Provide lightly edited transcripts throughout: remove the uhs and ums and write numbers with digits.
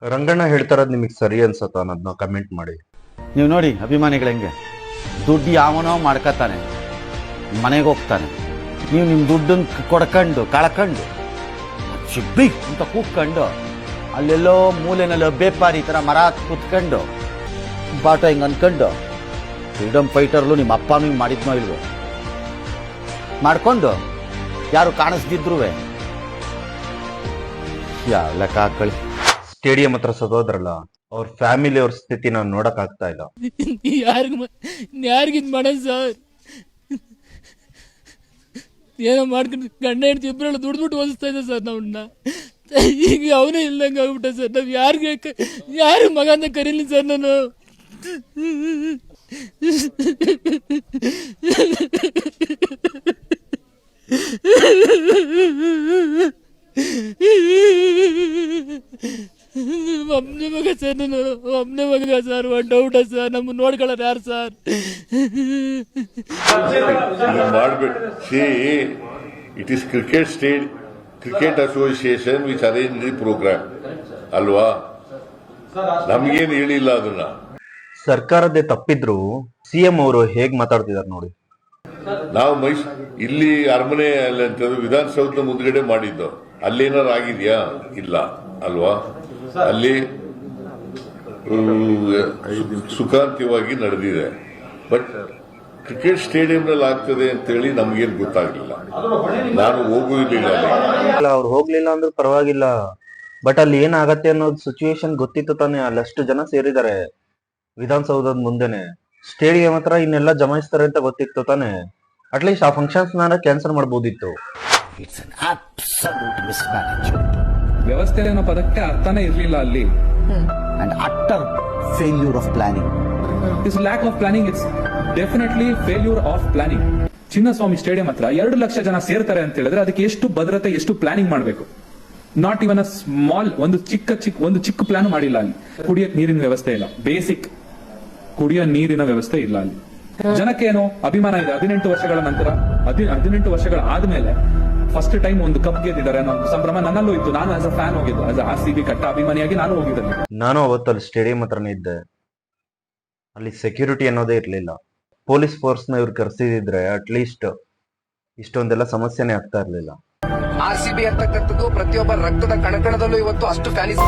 ರಂಗಣ್ಣ ಹೇಳ್ತಾರದ್ ನಿಮಗೆ ಸರಿ ಅನ್ಸತ್ತ ಅನ್ನೋದನ್ನ ಕಮೆಂಟ್ ಮಾಡಿ. ನೀವು ನೋಡಿ ಅಭಿಮಾನಿಗಳು ಹೆಂಗೆ ದುಡ್ಡು ಯಾವನೋ ಮಾಡ್ಕೊತಾನೆ, ಮನೆಗೆ ಹೋಗ್ತಾನೆ. ನೀವು ನಿಮ್ಮ ದುಡ್ಡನ್ನು ಕೊಡ್ಕೊಂಡು ಕಳ್ಕೊಂಡು ಶಿಬ್ಬಿ ಅಂತ ಕೂತ್ಕೊಂಡು ಅಲ್ಲೆಲ್ಲೋ ಮೂಲೆನಲ್ಲೋ ಬೇಪಾರಿ ಥರ ಮರ ಕೂತ್ಕೊಂಡು ಬಾಟ ಹಿಂಗೆ ಅಂದ್ಕೊಂಡು ಫ್ರೀಡಮ್ ಫೈಟರ್ಲು ನಿಮ್ಮ ಅಪ್ಪನೂ ಹಿಂಗೆ ಮಾಡಿದ್ನೋ ಇಲ್ವೋ ಮಾಡ್ಕೊಂಡು ಯಾರು ಕಾಣಿಸ್ದಿದ್ರು ಯಾವ ಲೆಕ್ಕ ಹಾಕೊಳ್ಳಿ. ಸ್ಟೇಡಿಯಂ ಹತ್ರ ಸದೋದ್ರಲ್ಲ, ಅವ್ರ ಫ್ಯಾಮಿಲಿ ಅವ್ರ ಸ್ಥಿತಿ ನಾವು ನೋಡಕ್ ಆಗ್ತಾ ಇಲ್ಲ. ಯಾರಿಗಿದ್ ಮಾಡೋದು ಸರ್? ಏನೋ ಮಾಡ್ಕೊಂಡು ಗಂಡ ಹೆಂಡತಿ ಇಬ್ಬರೆಲ್ಲ ದುಡ್ಬಿಟ್ಟು ಓದಿಸ್ತಾ ಇದ್ದ ಸರ್ ನಾವನ್ನ. ಈಗ ಅವನೇ ಇಲ್ದಂಗೆ ಆಗ್ಬಿಟ್ಟ ಸರ್. ನಾವು ಯಾರು ಮಗ ಅಂತ ಕರೀಲಿ ಸರ್ ನಾನು. ಒಬ್ಬನೇ ಮಗ ಸರ್, ನಾನು ಒಬ್ಬನೇ ಮಗ ಸರ್. ಒಂದು ಡೌಟ ಸರ್, ನಮ್ಮ ನೋಡ್ಕೊಳ್ಳೋರು ಯಾರು ಸರ್? ಮಾಡಬೇಕು. See it is cricket association which arrange the programme ಅಲ್ವಾ? ನಮ್ಗೇನು ಹೇಳಿಲ್ಲ ಅದನ್ನ. ಸರ್ಕಾರದೇ ತಪ್ಪಿದ್ರು ಸಿಎಂ ಅವರು ಹೇಗ್ ಮಾತಾಡ್ತಿದಾರೆ ನೋಡಿ. ನಾವು ಇಲ್ಲಿ ಅರಮನೆ ಅಂತ ವಿಧಾನಸೌಧದ ಮುಂದ್ಗಡೆ ಮಾಡಿದ್ದು, ಅಲ್ಲೇನಾರು ಆಗಿದ್ಯಾ? ಇಲ್ಲ ಅಲ್ವಾ? ಅಲ್ಲಿ ಸುಖಾಂತ್ಯವಾಗಿ ನಡೆದಿದೆ. ಬಟ್ ಕ್ರಿಕೆಟ್ ಸ್ಟೇಡಿಯಂನಲ್ಲಿ ಆಗ್ತದೆ ಅಂತೇಳಿ ನಮ್ಗೇನು ಗೊತ್ತಾಗ್ಲಿಲ್ಲ. ನಾನು ಹೋಗುವುದಿಲ್ಲ ಅಲ್ಲಿ. ಅವ್ರು ಹೋಗ್ಲಿಲ್ಲ ಅಂದ್ರೆ ಪರವಾಗಿಲ್ಲ, ಬಟ್ ಅಲ್ಲಿ ಏನಾಗತ್ತೆ ಅನ್ನೋದು ಸಿಚುವೇಶನ್ ಗೊತ್ತಿತ್ತು ತಾನೆ. ಅಲ್ಲಷ್ಟು ಜನ ಸೇರಿದ್ದಾರೆ ವಿಧಾನಸೌಧದ ಮುಂದೆನೆ. ಸ್ಟೇಡಿಯಂ ಹತ್ರ ಇನ್ನೆಲ್ಲ ಜಮಾಯಿಸ್ತಾರೆ ಅಂತ ಗೊತ್ತಿತ್ತು ತಾನೆ. ಅಟ್ಲೀಸ್ಟ್ ಆ ಫಂಕ್ಷನ್ಸ್ ಕ್ಯಾನ್ಸಲ್ ಮಾಡಬಹುದಿತ್ತು. It's an absolute mismanagement. ವ್ಯವಸ್ಥೆ ಅನ್ನೋ ಪದಕ್ಕೆ ಅರ್ಥನೇ ಇರಲಿಲ್ಲ ಅಲ್ಲಿ. And utter failure of planning. Is lack of planning. It's definitely failure of planning. Chinnaswamy stadium ಹತ್ರ 2 ಲಕ್ಷ ಜನ ಸೇರ್ತಾರೆ ಅಂತ ಹೇಳಿದ್ರೆ ಅದಕ್ಕೆ ಎಷ್ಟು ಭದ್ರತೆ, ಎಷ್ಟು ಪ್ಲಾನಿಂಗ್ ಮಾಡಬೇಕು. ನಾಟ್ ಇವನ್ ಅ ಸ್ಮಾಲ್ ಒಂದು ಚಿಕ್ಕ ಪ್ಲಾನ್ ಮಾಡಿಲ್ಲ ಅಲ್ಲಿ. ಕುಡಿಯಕ್ ನೀರಿನ ವ್ಯವಸ್ಥೆ ಇಲ್ಲ, ಬೇಸಿಕ್ ಕುಡಿಯೋ ನೀರಿನ ವ್ಯವಸ್ಥೆ ಇಲ್ಲ ಅಲ್ಲಿ. ಜನಕ್ಕೆ ಏನೋ ಅಭಿಮಾನ ಇದೆ. 18 ವರ್ಷಗಳ ನಂತರ 18 ವರ್ಷಗಳ ಆದ್ಮೇಲೆ ಫಸ್ಟ್ ಟೈಮ್ ಒಂದು ಕಪ್ ಗೆದ್ದಿದ್ದಾರೆ ಅನ್ನೋ ಸಂಭ್ರಮ ನನ್ನಲ್ಲೂ ಇತ್ತು. ನಾನು ಆಸ್ ಅ ಫ್ಯಾನ್ ಹೋಗಿದ್ದು, ಆಸ್ RCB ಕಟ್ಟ ಅಭಿಮಾನಿಯಾಗಿ ನಾನು ಹೋಗಿದ್ದೆ. ನಾನು ಅವತ್ತು ಅಲ್ಲಿ ಸ್ಟೇಡಿಯಂ ಹತ್ರನೇ ಇದ್ದೆ. ಅಲ್ಲಿ ಸೆಕ್ಯೂರಿಟಿ ಅನ್ನೋದೇ ಇರ್ಲಿಲ್ಲ. ಪೊಲೀಸ್ ಫೋರ್ಸ್ ನ ಇವ್ರು ಕರೆಸಿದ್ರೆ ಅಟ್ಲೀಸ್ಟ್ ಇಷ್ಟೊಂದೆಲ್ಲ ಸಮಸ್ಯೆನೇ ಆಗ್ತಾ ಇರ್ಲಿಲ್ಲ. RCB ಅಂತಕ್ಕಂಥದ್ದು ಪ್ರತಿಯೊಬ್ಬ ರಕ್ತದ ಕಣಕಣದಲ್ಲೂ ಇವತ್ತು ಅಷ್ಟು ಫ್ಯಾನಿಸ್.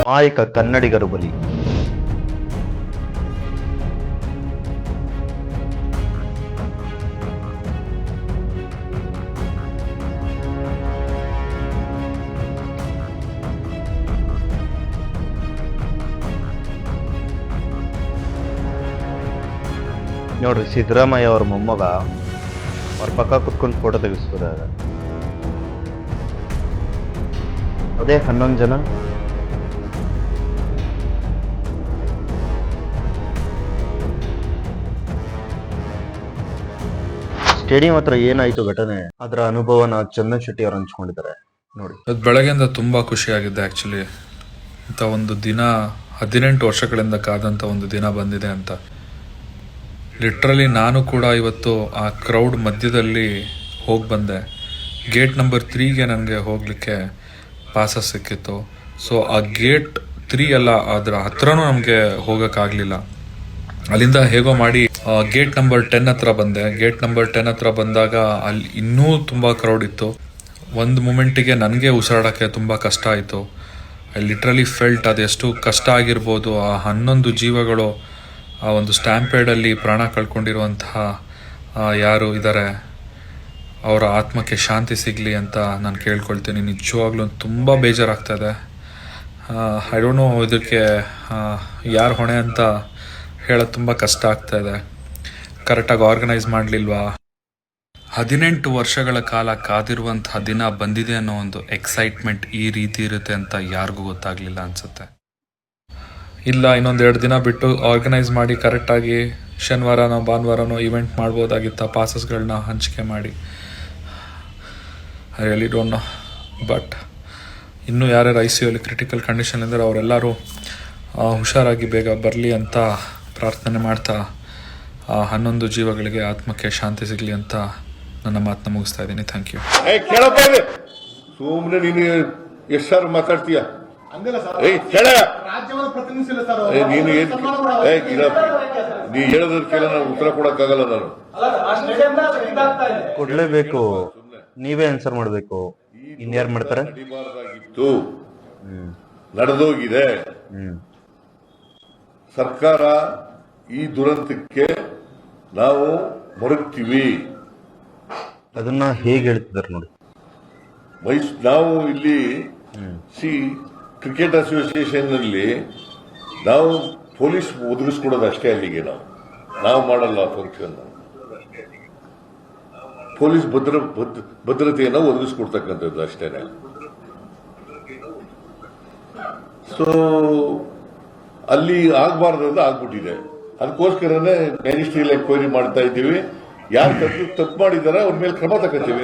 ಮಾಯಕ ಕನ್ನಡಿಗರು ಬಲಿ. ನೋಡ್ರಿ, ಸಿದ್ದರಾಮಯ್ಯ ಅವ್ರ ಮೊಮ್ಮಗ ಅವ್ರ ಪಕ್ಕ ಕುತ್ಕೊಂಡು ಫೋಟೋ ತೆಗಿಸ್ಬೋದಾರೆ. ಅದೇ 11 ಜನ. ಸ್ಟೇಡಿಯಂ ಹತ್ರ ಏನಾಯ್ತು ಘಟನೆ, ಅದರ ಅನುಭವನ ಚಂದನ್ ಶೆಟ್ಟಿ ಅವರು ಹಂಚ್ಕೊಂಡಿದ್ದಾರೆ ನೋಡಿ. ಬೆಳಗ್ಗೆಯಿಂದ ತುಂಬ ಖುಷಿಯಾಗಿದ್ದೆ. ಆ್ಯಕ್ಚುಲಿ ಇಂಥ ಒಂದು ದಿನ 18 ವರ್ಷಗಳಿಂದ ಕಾದಂಥ ಒಂದು ದಿನ ಬಂದಿದೆ ಅಂತ. ಲಿಟ್ರಲಿ ನಾನು ಕೂಡ ಇವತ್ತು ಆ ಕ್ರೌಡ್ ಮಧ್ಯದಲ್ಲಿ ಹೋಗಿ ಬಂದೆ. ಗೇಟ್ ನಂಬರ್ 3ಗೆ ನನಗೆ ಹೋಗಲಿಕ್ಕೆ ಪಾಸಸ್ ಸಿಕ್ಕಿತ್ತು. ಸೊ ಆ ಗೇಟ್ 3 ಅಲ್ಲ, ಅದರ ಹತ್ರನೂ ನಮಗೆ ಹೋಗೋಕ್ಕಾಗಲಿಲ್ಲ. ಅಲ್ಲಿಂದ ಹೇಗೋ ಮಾಡಿ ಗೇಟ್ ನಂಬರ್ 10 ಹತ್ರ ಬಂದೆ. ಗೇಟ್ ನಂಬರ್ 10 ಹತ್ರ ಬಂದಾಗ ಅಲ್ಲಿ ಇನ್ನೂ ತುಂಬ ಕ್ರೌಡ್ ಇತ್ತು. ಒಂದು ಮೂಮೆಂಟಿಗೆ ನನಗೆ ಉಸಿರಾಡೋಕ್ಕೆ ತುಂಬ ಕಷ್ಟ ಆಯಿತು. ಐ ಲಿಟ್ರಲಿ ಫೆಲ್ಟ್ ಅದೆಷ್ಟು ಕಷ್ಟ ಆಗಿರ್ಬೋದು. ಆ 11 ಜೀವಗಳು ಆ ಒಂದು ಸ್ಟ್ಯಾಂಪೇಡಲ್ಲಿ ಪ್ರಾಣ ಕಳ್ಕೊಂಡಿರುವಂತಹ ಯಾರು ಇದ್ದಾರೆ ಅವರ ಆತ್ಮಕ್ಕೆ ಶಾಂತಿ ಸಿಗಲಿ ಅಂತ ನಾನು ಕೇಳ್ಕೊಳ್ತೀನಿ. ನಿಜವಾಗ್ಲೂ ತುಂಬ ಬೇಜಾರಾಗ್ತಾಯಿದೆ. ಐ ಡೋಂಟ್ ನೋ ಇದಕ್ಕೆ ಯಾರು ಹೊಣೆ ಅಂತ ಹೇಳೋದು ತುಂಬ ಕಷ್ಟ ಆಗ್ತಾಯಿದೆ. ಕರೆಕ್ಟಾಗಿ ಆರ್ಗನೈಸ್ ಮಾಡಲಿಲ್ವಾ? 18 ವರ್ಷಗಳ ಕಾಲ ಕಾದಿರುವಂತಹ ದಿನ ಬಂದಿದೆ ಅನ್ನೋ ಒಂದು ಎಕ್ಸೈಟ್ಮೆಂಟ್ ಈ ರೀತಿ ಇರುತ್ತೆ ಅಂತ ಯಾರಿಗೂ ಗೊತ್ತಾಗಲಿಲ್ಲ ಅನಿಸುತ್ತೆ. ಇಲ್ಲ, ಇನ್ನೊಂದು 2 ದಿನ ಬಿಟ್ಟು ಆರ್ಗನೈಸ್ ಮಾಡಿ ಕರೆಕ್ಟಾಗಿ ಶನಿವಾರನೋ ಭಾನುವಾರನೋ ಇವೆಂಟ್ ಮಾಡ್ಬೋದಾಗಿತ್ತ, ಪಾಸಸ್ಗಳನ್ನ ಹಂಚಿಕೆ ಮಾಡಿ. I really don't know. But ಇನ್ನೂ ಯಾರ್ಯಾರು ICU ಕ್ರಿಟಿಕಲ್ ಕಂಡೀಷನ್ ಇದ್ದಾರೆ ಅವರೆಲ್ಲರೂ ಹುಷಾರಾಗಿ ಬೇಗ ಬರಲಿ ಅಂತ ಪ್ರಾರ್ಥನೆ ಮಾಡ್ತಾ 11 ಜೀವಗಳಿಗೆ ಆತ್ಮಕ್ಕೆ ಶಾಂತಿ ಸಿಗಲಿ ಅಂತ ನನ್ನ ಮಾತನ್ನ ಮುಗಿಸ್ತಾ ಇದ್ದೀನಿ. Thank you. ಸುಮ್ಮನೆ ನೀನು ಎಷ್ಟು ಸಾರ್ ಮಾತಾಡ್ತೀಯ? ನೀನು ನೀ ಹೇಳೋದಕ್ಕೆಲ್ಲ ನಾನು ಉತ್ತರ ಕೊಡಕ್ಕಾಗಲ್ಲ. ನಾನು ಕೊಡ್ಲೇಬೇಕು, ನೀವೇ ಆನ್ಸರ್ ಮಾಡ್ಬೇಕು. ಇನ್ಯಾರು ಮಾಡ್ತಾರೆ? ನಡಿಬಾರ್ದಾಗಿತ್ತು, ನಡೆದೋಗಿದೆ. ಸರ್ಕಾರ ಈ ದುರಂತಕ್ಕೆ ನಾವು ಮರಗ್ತೀವಿ. ಅದನ್ನ ಹೇಗೆ ಹೇಳ್ತಿದ್ದಾರೆ ನೋಡಿ. ನಾವು ಇಲ್ಲಿ ಕ್ರಿಕೆಟ್ ಅಸೋಸಿಯೇಷನ್ ನಲ್ಲಿ ನಾವು ಪೊಲೀಸ್ ಒದಗಿಸ್ಕೊಡೋದು ಅಷ್ಟೇ. ಅಲ್ಲಿಗೆ ನಾವು ಮಾಡಲ್ಲ ಫಂಕ್ಷನ್. ಪೊಲೀಸ್ ಭದ್ರತೆಯನ್ನು ಒದಗಿಸ್ಕೊಡ್ತಕ್ಕಂಥದ್ದು ಅಷ್ಟೇನೆ. ಸೊ ಅಲ್ಲಿ ಆಗಬಾರ್ದು ಆಗ್ಬಿಟ್ಟಿದೆ. ಅದಕ್ಕೋಸ್ಕರನೇ ಮಿನಿಸ್ಟ್ರಿಯಲ್ ಎಂಕ್ವೈರಿ ಮಾಡ್ತಾ ಇದ್ದೀವಿ. ಯಾರು ತಪ್ಪು ಮಾಡಿದಾರೆ ಅವ್ರ ಮೇಲೆ ಕ್ರಮ ತಗೋತೀವಿ.